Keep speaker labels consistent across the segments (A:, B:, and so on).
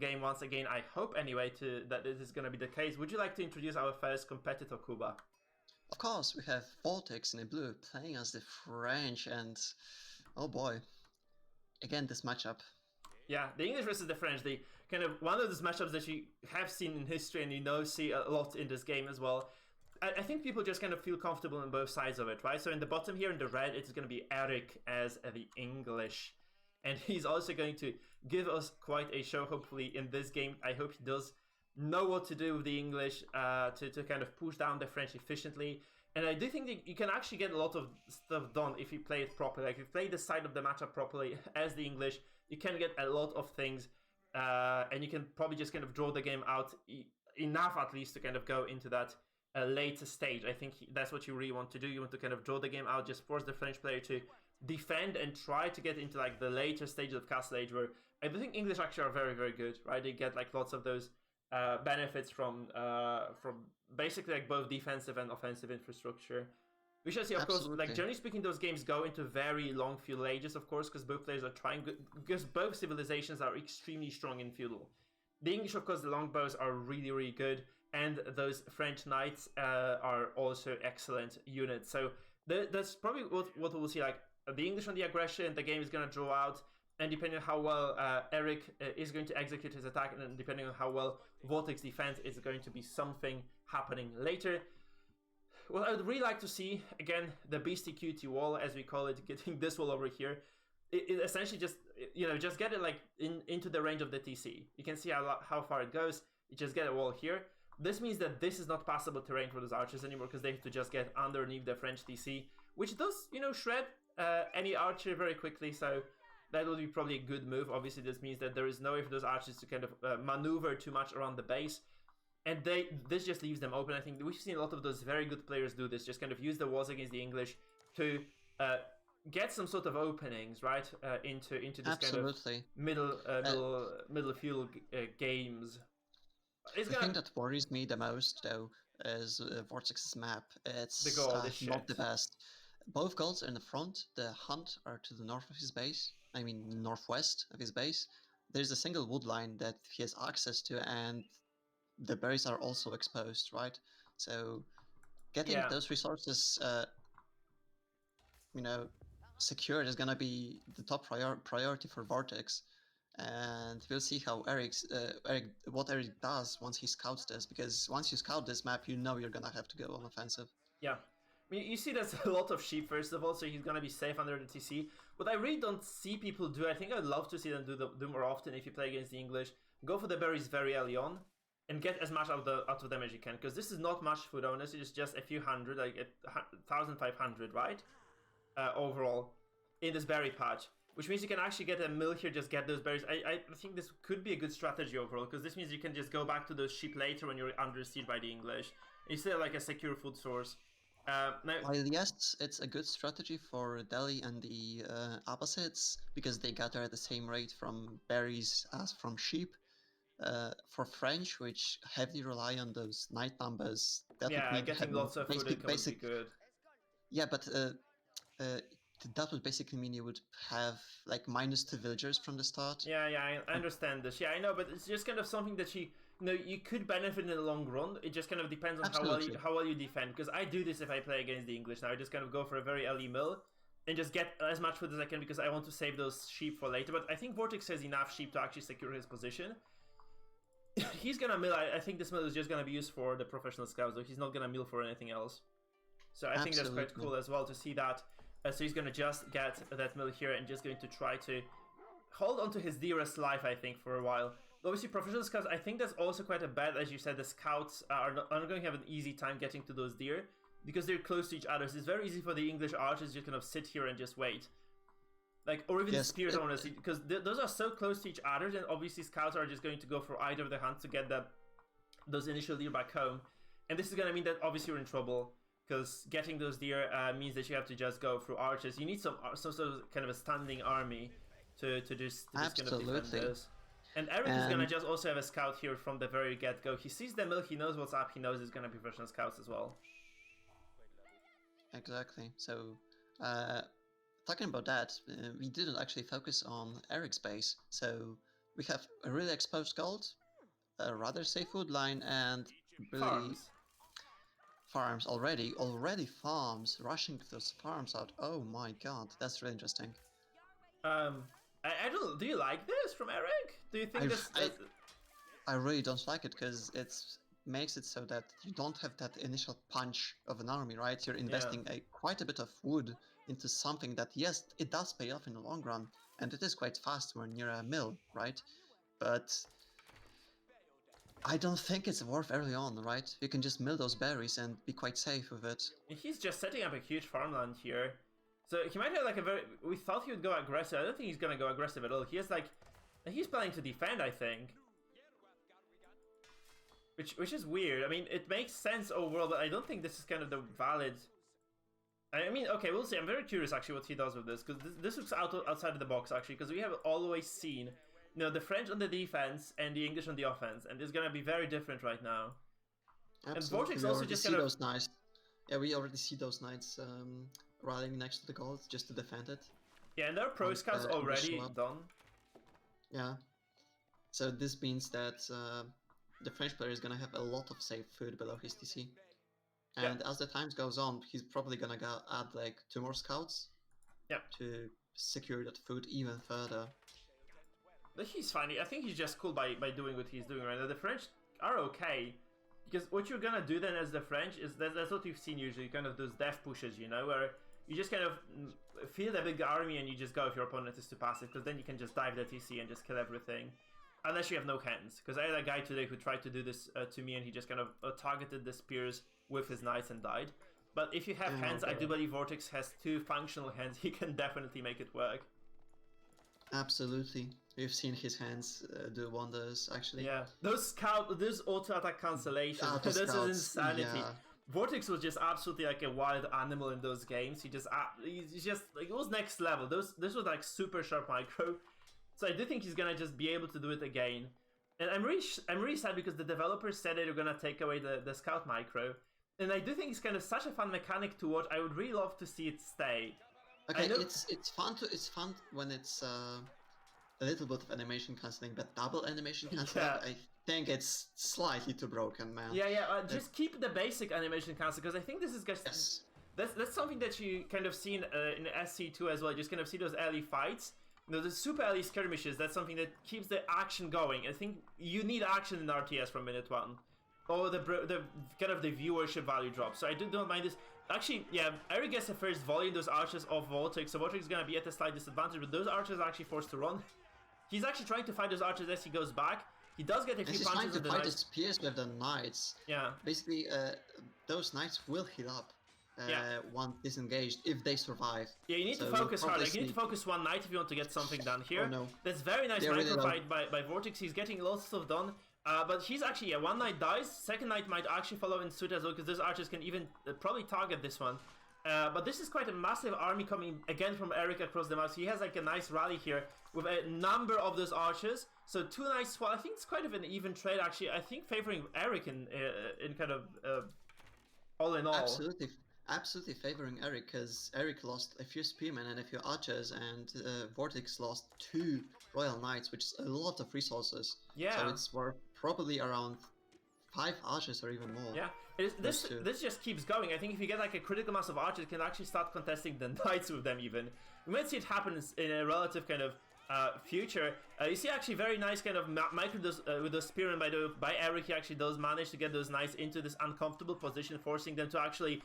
A: game once again. I hope anyway that this is going to be the case. Would you like to introduce our first competitor, Kuba?
B: Of course, we have Vortix in the blue playing as the French, and oh boy, again this matchup.
A: Yeah, the English versus the French, the kind of one of those matchups that you have seen in history and see a lot in this game as well. I think people just kind of feel comfortable on both sides of it, right? So in the bottom here in the red, it's going to be Erik as the English. And he's also going to give us quite a show, hopefully, in this game. I hope he does know what to do with the English to kind of push down the French efficiently. And I do think that you can actually get a lot of stuff done if you play it properly. Like, if you play the side of the matchup properly as the English, you can get a lot of things. And you can probably just kind of draw the game out enough, at least, to kind of go into that later stage. I think that's what you really want to do. You want to kind of draw the game out, just force the French player to defend and try to get into like the later stages of Castle Age, where I do think English actually are very, very good, right? They get like lots of those benefits from basically like both defensive and offensive infrastructure. We shall see, of course, like generally speaking, those games go into very long feudal ages, of course, because both players are trying, because both civilizations are extremely strong in feudal. The English, of course, the longbows are really, really good, and those French knights are also excellent units. So that's probably what we'll see. Like, the English on the aggression, the game is going to draw out, and depending on how well Erik is going to execute his attack, and depending on how well Vortix defends, is going to be something happening later. Well, I would really like to see, again, the beastie QT wall, as we call it, getting this wall over here. It essentially just, just get it like into the range of the TC. You can see how far it goes. You just get a wall here. This means that this is not passable terrain for those archers anymore, because they have to just get underneath the French TC, which does, shred any archer very quickly. So that would be probably a good move. Obviously, this means that there is no way for those archers to kind of maneuver too much around the base. And this just leaves them open. I think we've seen a lot of those very good players do this, just kind of use the walls against the English to get some sort of openings, right, into this
B: Absolutely.
A: kind of middle feudal games.
B: The thing that worries me the most, though, is Vortex's map. It's not the best. Both goals are in the front. The hunt are to the north of his base. I mean, northwest of his base. There's a single wood line that he has access to, and the berries are also exposed, right? So getting those resources, secured is gonna be the top priority for Vortix. And we'll see how what Erik does once he scouts this, because once you scout this map, you're gonna have to go on offensive.
A: Yeah. I mean, you see there's a lot of sheep, first of all, so he's going to be safe under the TC. What I really don't see people do, I think I'd love to see them do more often if you play against the English. Go for the berries very early on, and get as much out of them as you can, because this is not much food, honestly. It's just a few hundred, like 1,500, right? Overall, in this berry patch. Which means you can actually get a mill here, just get those berries. I think this could be a good strategy overall, because this means you can just go back to those sheep later when you're under siege by the English. You still have like a secure food source.
B: Now, while yes, it's a good strategy for Delhi and the Abbasids, because they gather at the same rate from berries as from sheep. For French, which heavily rely on those night numbers,
A: getting lots of food would be good.
B: Yeah, but that would basically mean you would have like -2 villagers from the start.
A: Yeah, I understand this. Yeah, I know, but it's just kind of something that you could benefit in the long run. It just kind of depends on how well you defend. Because I do this if I play against the English. Now I just kind of go for a very early mill and just get as much food as I can, because I want to save those sheep for later. But I think Vortix has enough sheep to actually secure his position. He's gonna mill. I think this mill is just gonna be used for the professional scouts, though. He's not gonna mill for anything else. So I think that's quite cool as well to see that. So he's gonna just get that mill here and just going to try to hold on to his dearest life, I think, for a while. Obviously, professional scouts, I think that's also quite a bad, as you said, the scouts are not going to have an easy time getting to those deer, because they're close to each other. So it's very easy for the English archers to just kind of sit here and just wait. Like, or even spears, honestly, because those are so close to each other, and obviously scouts are just going to go for either of the hunts to get those initial deer back home. And this is going to mean that obviously you're in trouble, because getting those deer means that you have to just go through archers. You need some sort of kind of a standing army to just kind of defend this. And Erik is going to just also have a scout here from the very get-go. He sees the mill, he knows what's up, he knows there's going to be professional scouts as well.
B: Exactly. So, talking about that, we didn't actually focus on Erik's base. So, we have a really exposed gold, a rather safe food line, and really farms already farms rushing those farms out. Oh my god, that's really interesting.
A: I don't. Do you like this from Erik? Do you think
B: I really don't like it because it makes it so that you don't have that initial punch of an army, right? You're investing quite a bit of wood into something that, yes, it does pay off in the long run, and it is quite fast when you're a mill, right? But I don't think it's worth early on, right? You can just mill those berries and be quite safe with it.
A: He's just setting up a huge farmland here. So he might have like a very... We thought he would go aggressive. I don't think he's going to go aggressive at all. He has like... He's planning to defend, I think. Which is weird. I mean, it makes sense overall, but I don't think this is kind of the valid... I mean, okay, we'll see. I'm very curious actually what he does with this, because this looks outside of the box actually, because we have always seen, you know, the French on the defense and the English on the offense, and it's gonna be very different right now.
B: Absolutely. And Vortix also just kind of... those knights. Yeah, we already see those knights rallying next to the gold just to defend it.
A: Yeah, and there are pro scouts already done.
B: Yeah. So this means that the French player is gonna have a lot of safe food below his TC. And as the time goes on, he's probably gonna add like 2 more scouts to secure that food even further.
A: But he's fine. I think he's just cool by doing what he's doing right now. The French are okay, because what you're gonna do then as the French is that's what you've seen usually, kind of those death pushes, you know, where you just kind of field a big army and you just go if your opponent is too passive, because then you can just dive the TC and just kill everything. Unless you have no hands, because I had a guy today who tried to do this to me and he just kind of targeted the spears with his knights and died. But if you have hands, I do believe Vortix has 2 functional hands. He can definitely make it work.
B: Absolutely. We've seen his hands do wonders, actually.
A: Yeah. Those auto-attack cancellations, this is insanity. Yeah. Vortix was just absolutely like a wild animal in those games. He's just like, it was next level. This was like super sharp micro. So I do think he's gonna just be able to do it again. And I'm really sad because the developers said they were gonna take away the scout micro. And I do think it's kind of such a fun mechanic to watch. I would really love to see it stay.
B: Okay, it's fun when it's a little bit of animation cancelling, but double animation cancelling, I think it's slightly too broken, man.
A: Yeah. Just keep the basic animation cancel, because I think this is just that's something that you kind of see in SC2 as well. You just kind of see those early fights. You know, the super early skirmishes. That's something that keeps the action going. I think you need action in RTS from minute 1. Or the kind of the viewership value drop. So I don't mind this. Actually, yeah, Erik gets the first volley in those archers of Vortix, so Vortix is going to be at a slight disadvantage, but those archers are actually forced to run. He's actually trying to fight those archers as he goes back. He does get a few punches in the knights. He's trying to fight his spears
B: with the knights.
A: Yeah.
B: Basically, those knights will heal up once disengaged, if they survive.
A: Yeah, you need to focus hard. You need to focus one knight if you want to get something done here.
B: Oh, no.
A: That's very nice micro fight by Vortix. He's getting lots of stuff done. But he's actually, one knight dies, second knight might actually follow in suit as well, because those archers can even probably target this one. But this is quite a massive army coming again from Erik across the map. So he has like a nice rally here with a number of those archers. So 2 knights, well, I think it's quite of an even trade actually. I think favoring Erik in kind of all in all.
B: Absolutely favoring Erik, because Erik lost a few spearmen and a few archers, and Vortix lost 2 royal knights, which is a lot of resources.
A: Yeah.
B: So it's worth probably around 5 archers or even more.
A: Yeah. This just keeps going. I think if you get like a critical mass of archers, you can actually start contesting the knights with them even. We might see it happen in a relative kind of future. You see actually very nice kind of micro with those spearmen by Erik. He actually does manage to get those knights into this uncomfortable position, forcing them to actually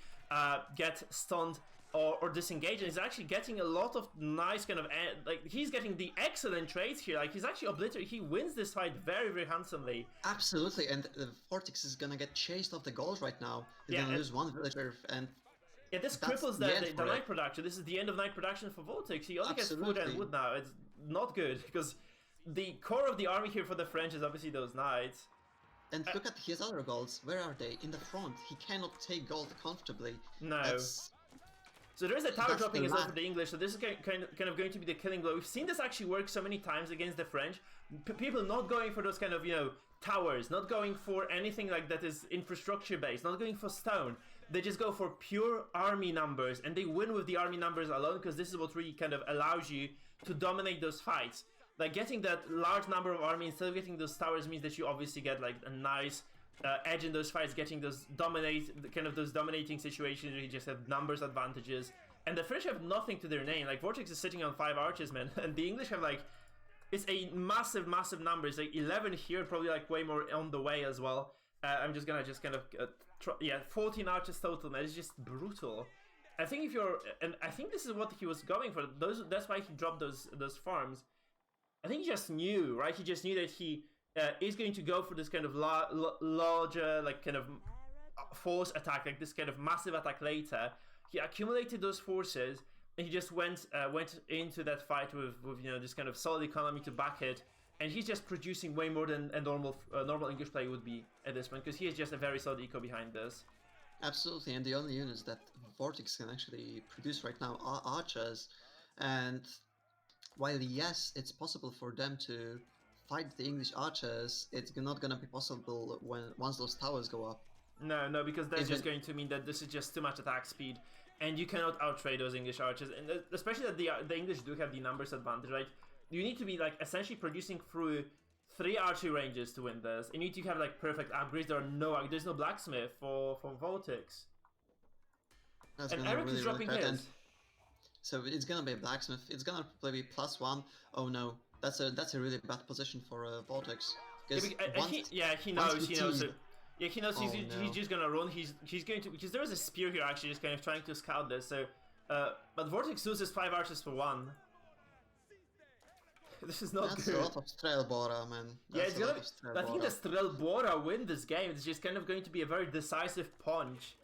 A: get stunned or disengage, and he's actually getting a lot of nice kind of like he's getting the excellent trades here. Like he's actually obliterated. He wins this fight very, very handsomely.
B: Absolutely, and Vortix is gonna get chased off the goals right now. He's gonna lose 1 villager, and
A: this cripples the night production. This is the end of night production for Vortix. He only gets food and wood now. It's not good, because the core of the army here for the French is obviously those knights.
B: And look at his other goals. Where are they? In the front. He cannot take gold comfortably.
A: No. So there is a tower dropping as well for the English, so this is kind of going to be the killing blow. We've seen this actually work so many times against the French. People not going for those kind of, you know, towers, not going for anything like that is infrastructure based, not going for stone. They just go for pure army numbers, and they win with the army numbers alone, because this is what really kind of allows you to dominate those fights. like getting that large number of army instead of getting those towers means that you obviously get like a nice edge in those fights, getting those those dominating situations where you just have numbers advantages. And the French have nothing to their name. Like Vortix is sitting on 5 archers, man, and the English have like, it's a massive number. It's like 11 here, probably like way more on the way as well. I'm just gonna 14 archers total, man. It's just brutal. I think if you're, and I think this is what he was going for. That's why he dropped those farms. I think he just knew, right? He just knew that he is going to go for this kind of larger, like kind of force attack, like this kind of massive attack later. He accumulated those forces, and he just went into that fight with this kind of solid economy to back it. And he's just producing way more than a normal English player would be at this point, because he is just a very solid eco behind this.
B: Absolutely, and the only units that Vortix can actually produce right now are archers. And while yes, it's possible for them to fight the English archers, it's not gonna be possible once those towers go up.
A: No, because that's just going to mean that this is just too much attack speed, and you cannot outtrade those English archers, and especially that the English do have the numbers advantage, right? You need to be like essentially producing through 3 archery ranges to win this. You need to have like perfect upgrades. There's no blacksmith for Vortix. And Erik is dropping his.
B: So it's gonna be a blacksmith. It's gonna probably be +1. Oh no, that's a really bad position for Vortix.
A: He knows. He knows he's just gonna run. He's going to, because there is a spear here actually, just kind of trying to scout this. So, but Vortix loses 5 archers for 1. This is not
B: That's
A: good.
B: A lot of Strelbora, man.
A: I think the Strelbora win this game. It's just kind of going to be a very decisive punch.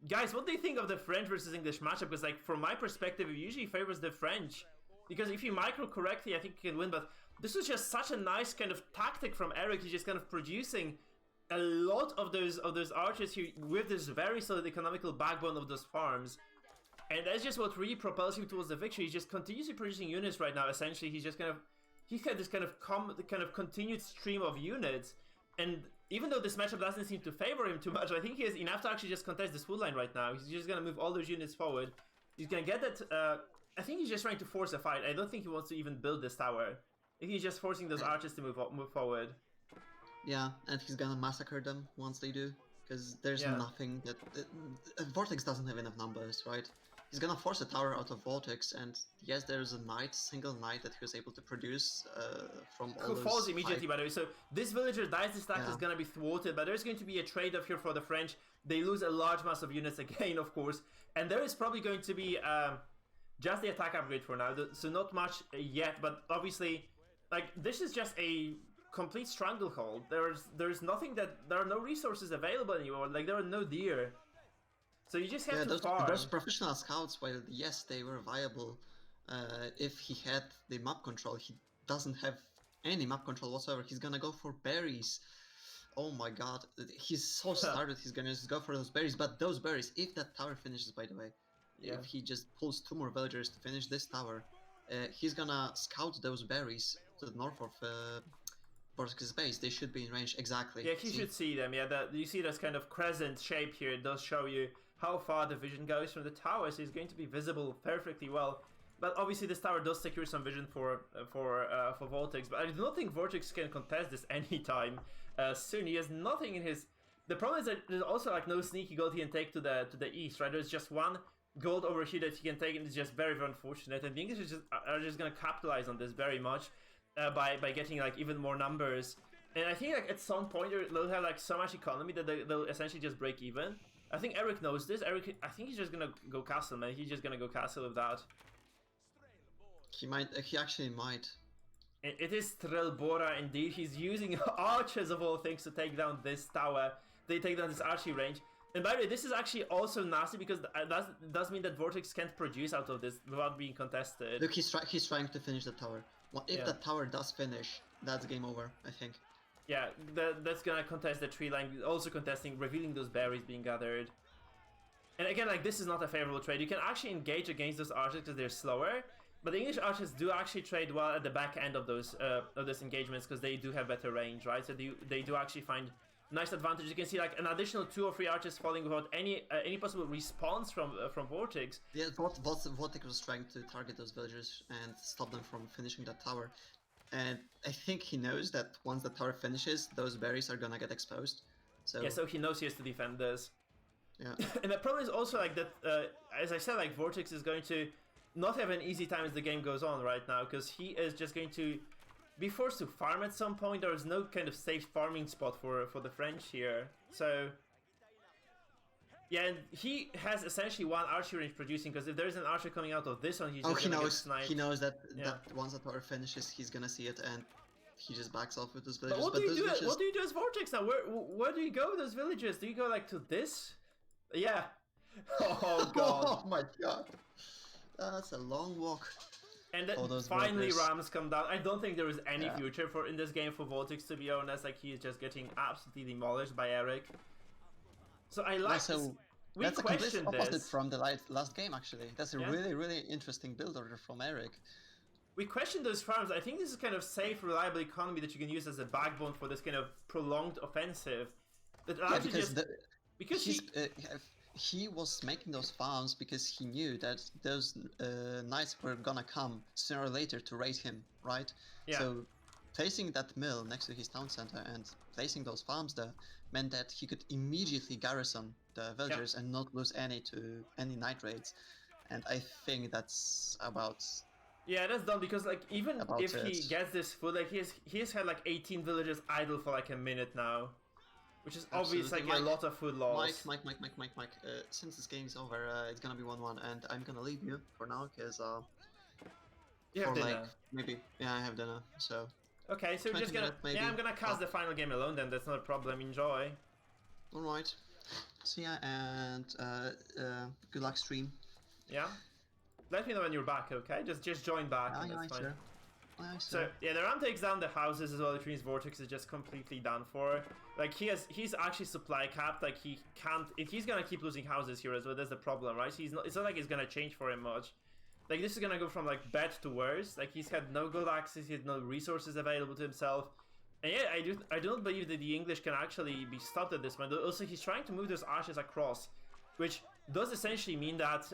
A: Guys, what do you think of the French versus English matchup? Because like from my perspective, it usually favors the French. Because if you micro correctly, I think you can win. But this was just such a nice kind of tactic from Erik. He's just kind of producing a lot of those archers here with this very solid economical backbone of those farms. And that's just what really propels him towards the victory. He's just continuously producing units right now. Essentially, he's just he had this kind of continued stream of units. And even though this matchup doesn't seem to favor him too much, I think he has enough to actually just contest this food line right now. He's just gonna move all those units forward. He's gonna get that. I think he's just trying to force a fight. I don't think he wants to even build this tower. I think he's just forcing those archers to move forward.
B: Yeah, and he's gonna massacre them once they do, because there's nothing that Vortix doesn't have enough numbers, right? He's gonna force a tower out of Vortix, and yes, there's a single knight that he was able to produce from all those. Who
A: falls immediately, by the way. So this villager dies, this attack is gonna be thwarted, but there's going to be a trade-off here for the French. They lose a large mass of units again, of course, and there is probably going to be just the attack upgrade for now. So not much yet, but obviously, like this is just a complete stranglehold. There's nothing there are no resources available anymore. Like there are no deer. So you just have to farm.
B: Those professional scouts, while yes, they were viable, if he had the map control, he doesn't have any map control whatsoever. He's gonna go for berries. Oh my god, he's so started, he's gonna just go for those berries, but those berries, if that tower finishes, by the way, if he just pulls 2 more villagers to finish this tower, he's gonna scout those berries to the north of Vortix's base. They should be in range exactly.
A: Yeah, he should see them, you see this kind of crescent shape here. It does show you how far the vision goes from the tower, so it's going to be visible perfectly well. But obviously this tower does secure some vision for Vortix, but I do not think Vortix can contest this anytime soon. He has nothing in his... The problem is that there's also like no sneaky gold he can take to the east, right? There's just 1 gold over here that he can take, and it's just very, very unfortunate. And the English are just going to capitalize on this very much by getting like even more numbers. And I think like at some point they'll have like so much economy that they'll essentially just break even. I think Erik knows this. Erik, I think he's just gonna go castle, man. He's just gonna go castle with that.
B: He actually might.
A: It is Strelbora indeed. He's using archers of all things to take down this tower. They take down this archery range. And by the way, this is actually also nasty because that does mean that Vortix can't produce out of this without being contested.
B: Look, he's trying to finish the tower. Well, if the tower does finish, that's game over, I think.
A: Yeah, that's gonna contest the tree line, also contesting, revealing those berries being gathered. And again, like, this is not a favorable trade. You can actually engage against those archers because they're slower, but the English archers do actually trade well at the back end of those engagements because they do have better range, right? So they do actually find nice advantage. You can see like an additional 2 or 3 archers falling without any possible response from Vortix.
B: Yeah, Vortix was trying to target those villagers and stop them from finishing that tower. and I think he knows that once the tower finishes, those berries are gonna get exposed. So
A: yeah, so he knows he has to defend this.
B: Yeah.
A: And the problem is also like that, as I said, like Vortix is going to not have an easy time as the game goes on right now, because he is just going to be forced to farm at some point. There is no kind of safe farming spot for the French here. So yeah, and he has essentially one archer range producing, because if there's an archer coming out of this one, he's just gonna get sniped.
B: He knows that once the tower finishes, he's gonna see it, and he just backs off with those villages.
A: But what do you do as Vortix now? Where do you go with those villages? Do you go like to this? Yeah. Oh god.
B: Oh my god. That's a long walk.
A: And then finally Rams come down. I don't think there is any future in this game for Vortix, to be honest. Like, he is just getting absolutely demolished by Erik. So I like this.
B: That's a complete opposite from the last game, actually. That's a really interesting build order from Erik.
A: We questioned those farms. I think this is kind of safe, reliable economy that you can use as a backbone for this kind of prolonged offensive. That
B: because he was making those farms because he knew that those knights were gonna come sooner or later to raid him, right?
A: Yeah.
B: So placing that mill next to his town center and placing those farms there meant that he could immediately garrison the villagers and not lose any night raids. And I think that's about...
A: Yeah, that's done, because like even if he gets this food, like he has had like 18 villagers idle for like a minute now. Which is obviously like a lot of food loss.
B: Mike, since this game is over, it's gonna be 1-1, and I'm gonna leave you for now, because
A: you have dinner.
B: Like, maybe, I have dinner, so...
A: Okay, so we're just gonna... Maybe. Yeah, I'm gonna cast the final game alone then, that's not a problem, enjoy.
B: Alright. See ya, and good luck stream.
A: Yeah? Let me know when you're back, okay? Just join back, and that's fine. So yeah, the Ram takes down the houses as well, which means Vortix is just completely done for. Like, he's actually supply capped. Like, he can't, if he's gonna keep losing houses here as well, that's the problem, right? So it's not like it's gonna change for him much. Like, this is gonna go from like bad to worse. Like, he's had no gold access, he had no resources available to himself. And yeah, I don't believe that the English can actually be stopped at this point. Also, he's trying to move those archers across, which does essentially mean that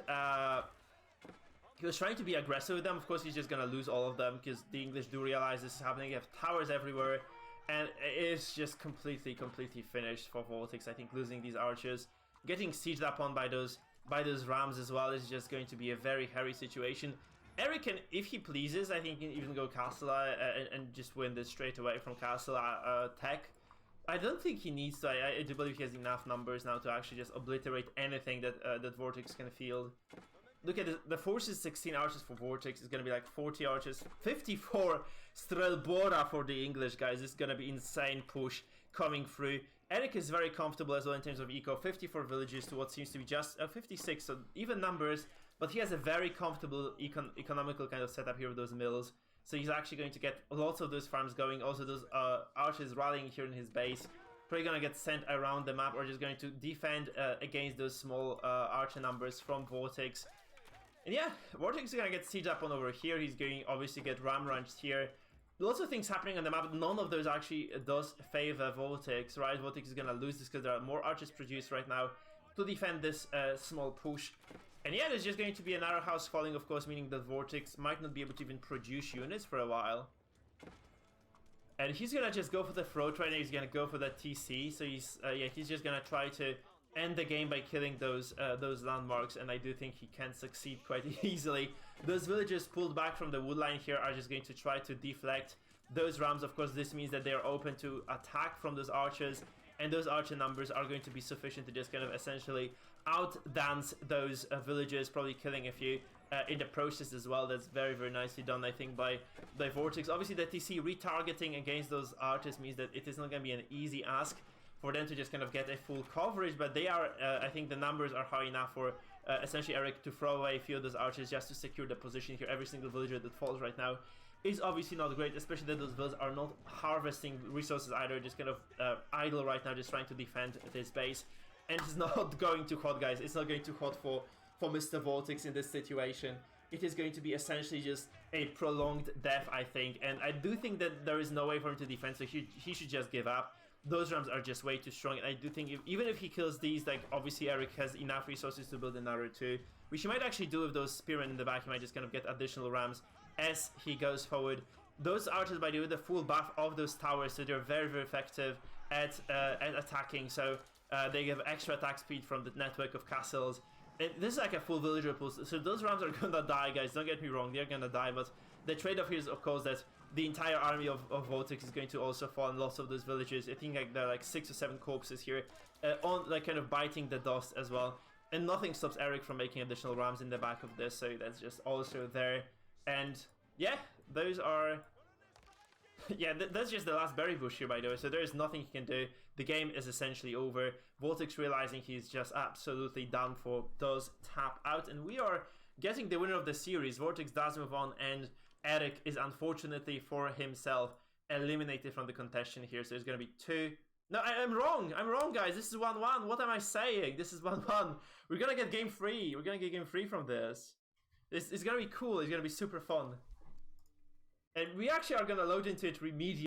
A: he was trying to be aggressive with them. Of course, he's just gonna lose all of them, because the English do realize this is happening. You have towers everywhere, and it's just completely finished for Vortix. I think losing these archers, getting sieged upon by those Rams as well, is just going to be a very hairy situation. Erik can, if he pleases, I think he can even go Castle and just win this straight away from Castle Tech. I don't think he needs to. I do believe he has enough numbers now to actually just obliterate anything that that Vortix can field. Look at the force is 16 archers for Vortix. It's going to be like 40 archers. 54 Strelbora for the English, guys. This is going to be insane push coming through. Erik is very comfortable as well in terms of eco. 54 villages to what seems to be just 56. So even numbers. But he has a very comfortable economical kind of setup here with those mills. So he's actually going to get lots of those farms going. Also those archers rallying here in his base. Probably going to get sent around the map, or just going to defend against those small archer numbers from Vortix. And yeah, Vortix is going to get sieged up on over here. He's going to obviously get ram runched here. Lots of things happening on the map. None of those actually does favor Vortix, right? Vortix is going to lose this because there are more archers produced right now to defend this small push. And yeah, there's just going to be another house falling, of course, meaning that Vortix might not be able to even produce units for a while. And he's going to just go for the throat right now. He's going to go for that TC. So he's just going to try to end the game by killing those landmarks, and I do think he can succeed quite easily. Those villagers pulled back from the wood line here are just going to try to deflect those rams. Of course, this means that they are open to attack from those archers, and those archer numbers are going to be sufficient to just kind of essentially outdance those villagers, probably killing a few in the process as well. That's very nicely done, I think, by Vortix. Obviously, the TC retargeting against those archers means that it is not going to be an easy ask for them to just kind of get a full coverage, but they are, I think the numbers are high enough for essentially Erik to throw away a few of those archers just to secure the position here. Every single villager that falls right now is obviously not great, especially that those villagers are not harvesting resources either, just kind of idle right now, just trying to defend this base. And it's not going too hot, guys. It's not going too hot for Mr. Vortix in this situation. It is going to be essentially just a prolonged death, I think, and I do think that there is no way for him to defend, so he should just give up. Those rams are just way too strong, and I do think even if he kills these, like, obviously Erik has enough resources to build another two, which he might actually do with those spearmen in the back. He might just kind of get additional rams as he goes forward. those archers, by the way, the full buff of those towers, so they're very, very effective at attacking. So they give extra attack speed from the network of castles. This is like a full villager pool, so those rams are gonna die, guys. Don't get me wrong, they're gonna die, but the trade-off here is, of course, that the entire army of Vortix is going to also fall in lots of those villages. I think like there are like 6 or 7 corpses here, on like kind of biting the dust as well. And nothing stops Erik from making additional rams in the back of this, so that's just also there. And yeah, those are... yeah, that's just the last berry bush here, by the way, so there is nothing he can do. The game is essentially over. Vortix, realizing he's just absolutely done for, does tap out, and we are getting the winner of the series. Vortix does move on, and Erik is, unfortunately for himself, eliminated from the contention here. So it's going to be 2... No, I'm wrong, guys. This is 1-1. What am I saying? This is 1-1. We're going to get game 3. We're going to get game 3 from this. It's going to be cool. It's going to be super fun. And we actually are going to load into it immediately.